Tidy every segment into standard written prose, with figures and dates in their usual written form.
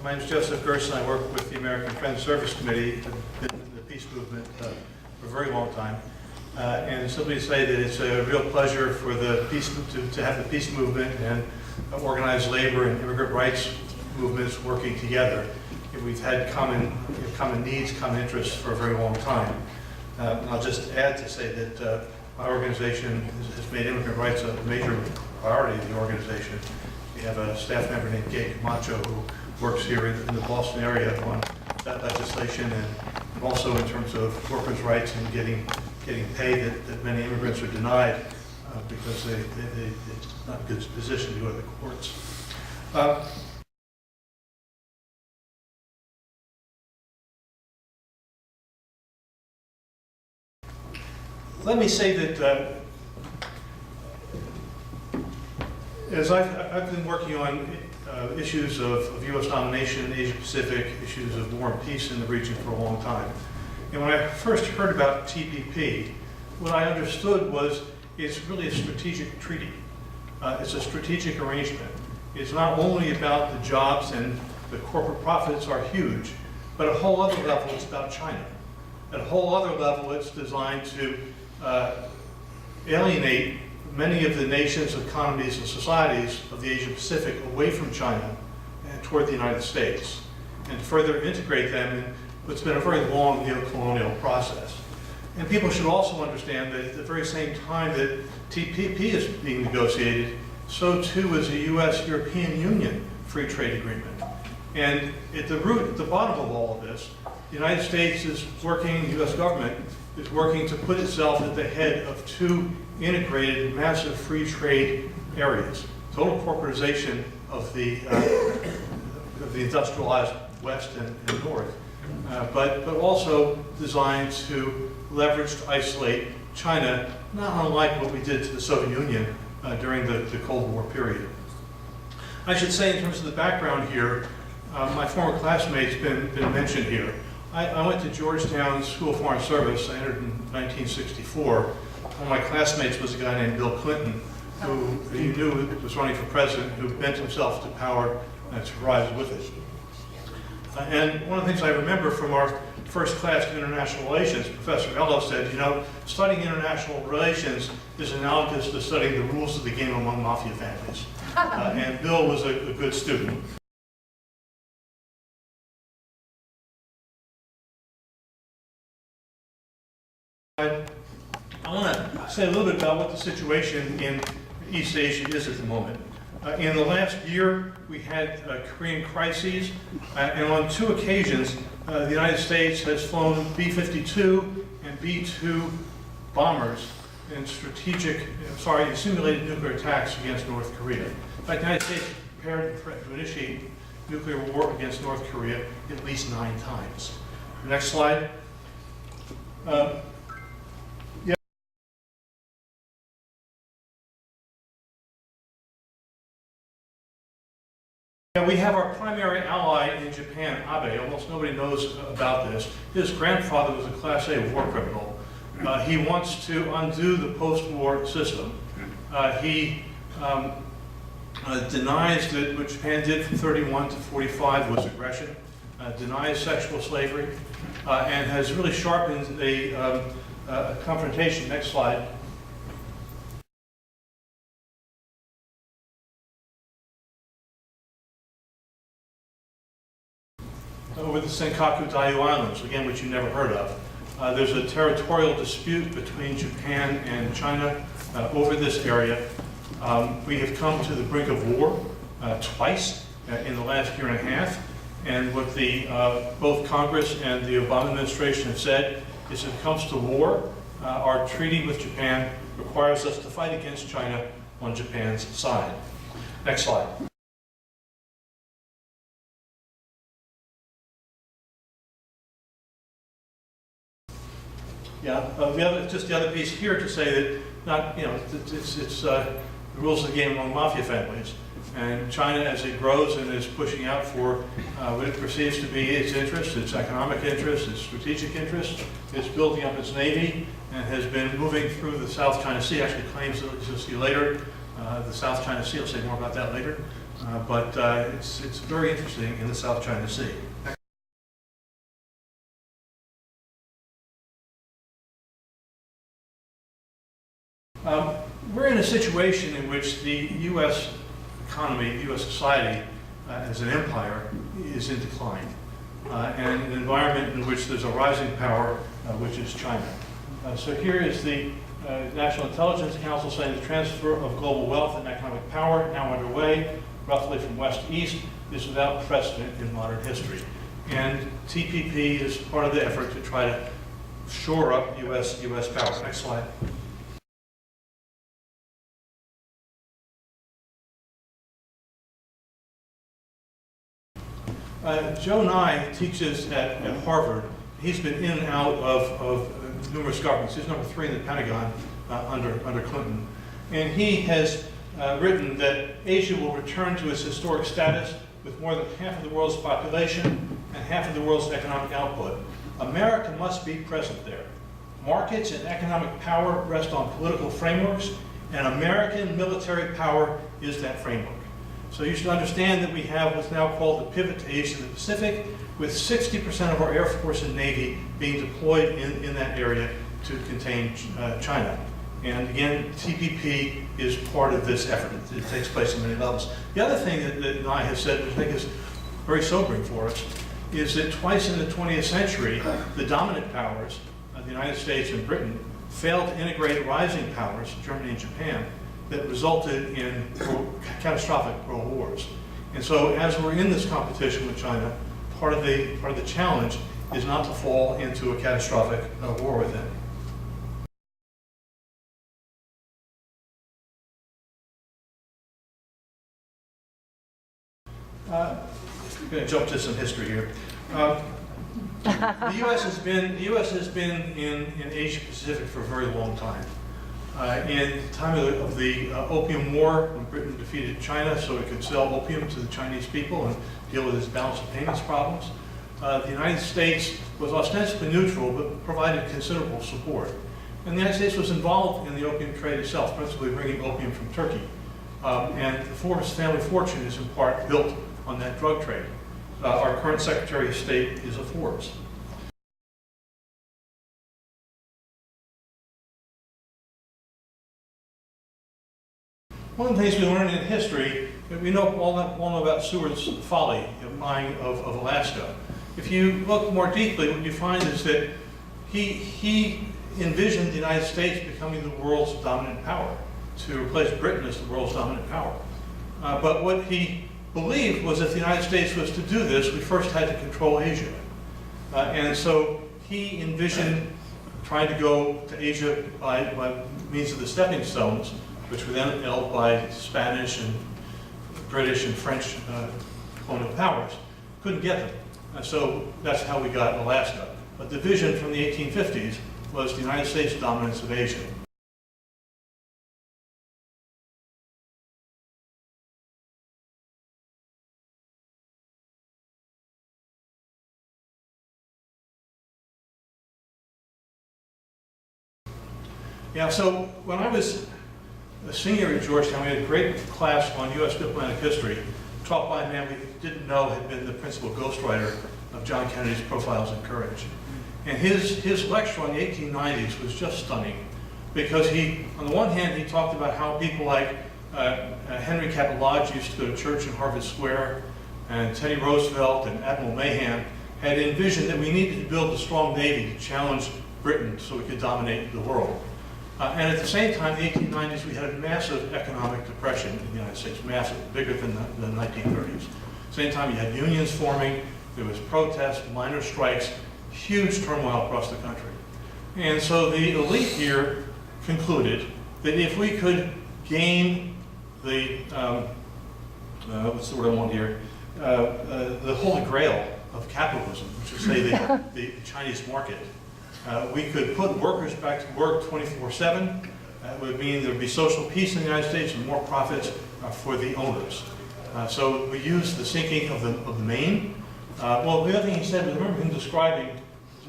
My name is Gerson. I work with the American Friends Service Committee, been in the peace movement for a very long time. And simply to say that it's a real pleasure for the peace to have the peace movement and organized labor and immigrant rights movements working together. And we've had common needs, common interests for a very long time. I'll just add to say that my organization has made immigrant rights a major priority of the organization. We have a staff member named Gabe Camacho who works here in the Boston area on that legislation, and also in terms of workers' rights and getting pay that many immigrants are denied because they're not in a good position to go to the courts. Let me say that as I've been working on issues of U.S. domination, Asia Pacific, issues of war and peace in the region for a long time. And when I first heard about TPP, what I understood was it's really a strategic treaty. It's a strategic arrangement. It's not only about the jobs and the corporate profits are huge, but at a whole other level it's about China. At a whole other level it's designed to alienate many of the nations, economies, and societies of the Asia Pacific away from China and toward the United States, and further integrate them in what's been a very long neo-colonial process. And people should also understand that at the very same time that TPP is being negotiated, so too is a U.S.-European Union free trade agreement. And at the root, at the bottom of all of this, the United States is working, the U.S. government is working to put itself at the head of two integrated, massive free trade areas. Total corporatization of the industrialized West and North, but also designed to leverage to isolate China, not unlike what we did to the Soviet Union during the Cold War period. I should say, in terms of the background here, my former classmate's been mentioned here. I went to Georgetown School of Foreign Service. I entered in 1964. One of my classmates was a guy named Bill Clinton, who you knew was running for president, who bent himself to power and to rise with it. And one of the things I remember from our first class in international relations, Professor Ello said, you know, studying international relations is analogous to studying the rules of the game among mafia families. And Bill was a good student. I want to say a little bit about what the situation in East Asia is at the moment. In the last year, we had Korean crises, and on two occasions, the United States has flown B-52 and B-2 bombers in simulated nuclear attacks against North Korea. In fact, the United States is prepared to initiate nuclear war against North Korea at least 9 times. Next slide. We have our primary ally in Japan, Abe. Almost nobody knows about this. His grandfather was a Class A war criminal. He wants to undo the post-war system. He denies that what Japan did from 31 to 45 was aggression, denies sexual slavery, and has really sharpened a confrontation. Next slide. Over the Senkaku Diaoyu Islands, again, which you never heard of. There's a territorial dispute between Japan and China over this area. We have come to the brink of war twice in the last year and a half. And what both Congress and the Obama administration have said is if it comes to war, our treaty with Japan requires us to fight against China on Japan's side. Next slide. Yeah, the other piece here to say that it's the rules of the game among mafia families, and China, as it grows and is pushing out for what it perceives to be its interests, its economic interests, its strategic interests, it's building up its navy and has been moving through the South China Sea. Actually, claims that you'll see later the South China Sea. I'll say more about that later. but it's very interesting in the South China Sea. We're in a situation in which the U.S. economy, the U.S. society, as an empire, is in decline, and an environment in which there's a rising power, which is China. So here is the National Intelligence Council saying the transfer of global wealth and economic power now underway, roughly from west to east, is without precedent in modern history. And TPP is part of the effort to try to shore up U.S. power. Next slide. Joe Nye teaches at Harvard. He's been in and out of numerous governments. He's number 3 in the Pentagon under Clinton. And he has written that Asia will return to its historic status with more than half of the world's population and half of the world's economic output. America must be present there. Markets and economic power rest on political frameworks, and American military power is that framework. So you should understand that we have what's now called the pivot to Asia and the Pacific, with 60% of our Air Force and Navy being deployed in that area to contain China. And again, TPP is part of this effort. It takes place on many levels. The other thing that Nye has said, which I think is very sobering for us, is that twice in the 20th century, the dominant powers, the United States and Britain, failed to integrate rising powers, Germany and Japan, that resulted in catastrophic world wars. And so as we're in this competition with China, part of the challenge is not to fall into a catastrophic war with them. I'm going to jump to some history here. The U.S. has been in Asia Pacific for a very long time. In the time of the Opium War, when Britain defeated China so it could sell opium to the Chinese people and deal with its balance of payments problems, the United States was ostensibly neutral but provided considerable support. And the United States was involved in the opium trade itself, principally bringing opium from Turkey. And the Forbes family fortune is in part built on that drug trade. Our current Secretary of State is a Forbes. One of the things we learned in history, we all know about Seward's folly, buying of Alaska. If you look more deeply, what you find is that he envisioned the United States becoming the world's dominant power, to replace Britain as the world's dominant power. But what he believed was if the United States was to do this, we first had to control Asia. And so he envisioned trying to go to Asia by means of the stepping stones, which were then held by Spanish and British and French colonial powers. Couldn't get them. And so that's how we got Alaska. But the vision from the 1850s was the United States dominance of Asia. Yeah, so when I was a senior at Georgetown, we had a great class on U.S. diplomatic history, taught by a man we didn't know had been the principal ghostwriter of John Kennedy's Profiles in Courage. And his lecture on the 1890s was just stunning, because on the one hand, he talked about how people like Henry Cabot Lodge used to go to church in Harvard Square, and Teddy Roosevelt and Admiral Mahan had envisioned that we needed to build a strong Navy to challenge Britain so we could dominate the world. And at the same time, in the 1890s, we had a massive economic depression in the United States, massive, bigger than the 1930s. At the same time, you had unions forming, there was protests, minor strikes, huge turmoil across the country. And so the elite here concluded that if we could gain the, what's the word I want here, the holy grail of capitalism, which is, say, the Chinese market, we could put workers back to work 24/7. That would mean there would be social peace in the United States and more profits for the owners. So we used the sinking of the Maine. Well, the other thing he said was, remember him describing,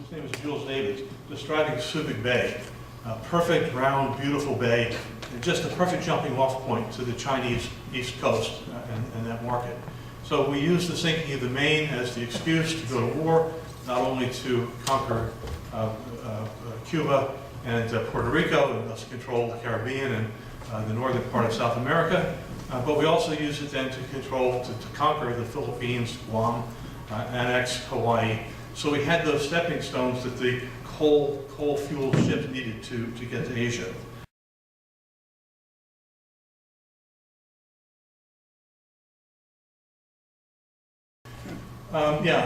his name was Jules Davids, describing Subic Bay, a perfect, round, beautiful bay and just the perfect jumping off point to the Chinese East Coast and that market. So we used the sinking of the Maine as the excuse to go to war, not only to conquer Cuba and Puerto Rico, and thus control the Caribbean and the northern part of South America, but we also used it then to conquer the Philippines, Guam, annex Hawaii. So we had those stepping stones that the coal-fueled ships needed to get to Asia.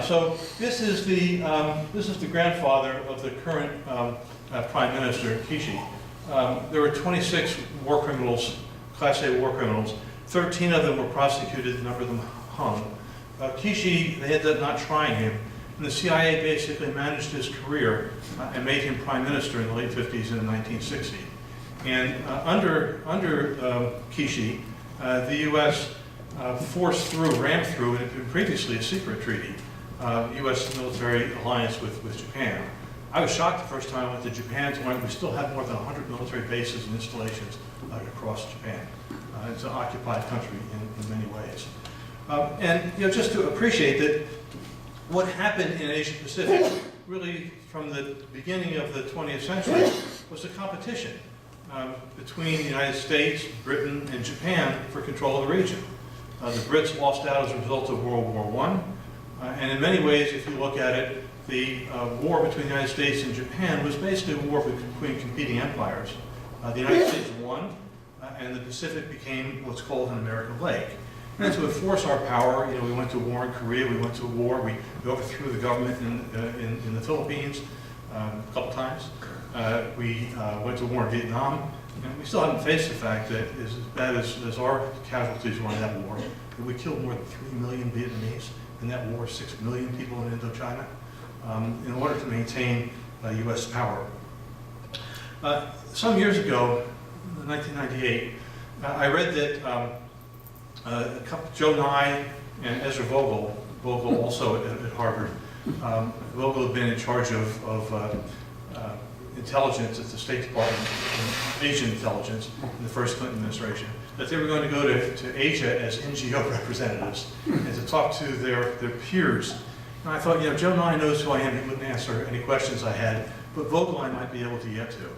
So this is the grandfather of the current Prime Minister, Kishi. There were 26 war criminals, Class A war criminals. 13 of them were prosecuted, a number of them hung. Kishi, they ended up not trying him, and the CIA basically managed his career and made him Prime Minister in the late 50s and 1960. And under Kishi, the U.S. rammed through, and it had been previously a secret treaty, U.S. military alliance with Japan. I was shocked the first time I went to Japan to learn we still have more than 100 military bases and installations across Japan. It's an occupied country in many ways. And just to appreciate that what happened in Asia Pacific, really from the beginning of the 20th century, was a competition between the United States, Britain, and Japan for control of the region. The Brits lost out as a result of World War I, and in many ways, if you look at it, the war between the United States and Japan was basically a war between competing empires. The United States won, and the Pacific became what's called an American lake. And to enforce our power, we went to war in Korea, we went to war, we overthrew the government in the Philippines a couple times. We went to war in Vietnam, and we still haven't faced the fact that as bad as our casualties were in that war, that we killed more than 3 million Vietnamese. In that war, 6 million people in Indochina, in order to maintain U.S. power. Some years ago, in 1998, I read that Joe Nye and Ezra Vogel also at Harvard, Vogel had been in charge of intelligence at the State Department, Asian intelligence in the first Clinton administration, that they were going to go to Asia as NGO representatives and to talk to their peers. And I thought, Joe Nye knows who I am, he wouldn't answer any questions I had, but Vogel I might be able to get to.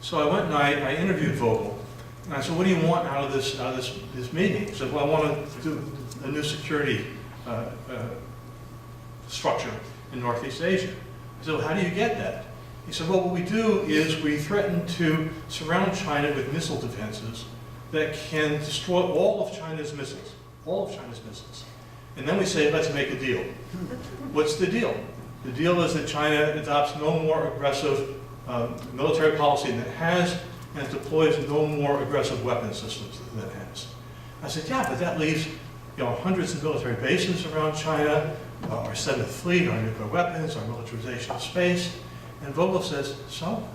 So I went and I interviewed Vogel, and I said, what do you want out of this meeting? He said, well, I want to do a new security structure in Northeast Asia. I said, well, how do you get that? He said, well, what we do is we threaten to surround China with missile defenses that can destroy all of China's missiles, And then we say, let's make a deal. What's the deal? The deal is that China adopts no more aggressive military policy than it has, and it deploys no more aggressive weapon systems than it has. I said, yeah, but that leaves hundreds of military bases around China, our 7th Fleet, our nuclear weapons, our militarization of space. And Vogel says, so?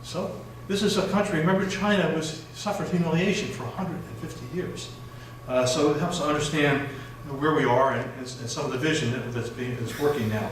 So? This is a country, remember China suffered humiliation for 150 years. So it helps to understand where we are and some of the vision that's working now.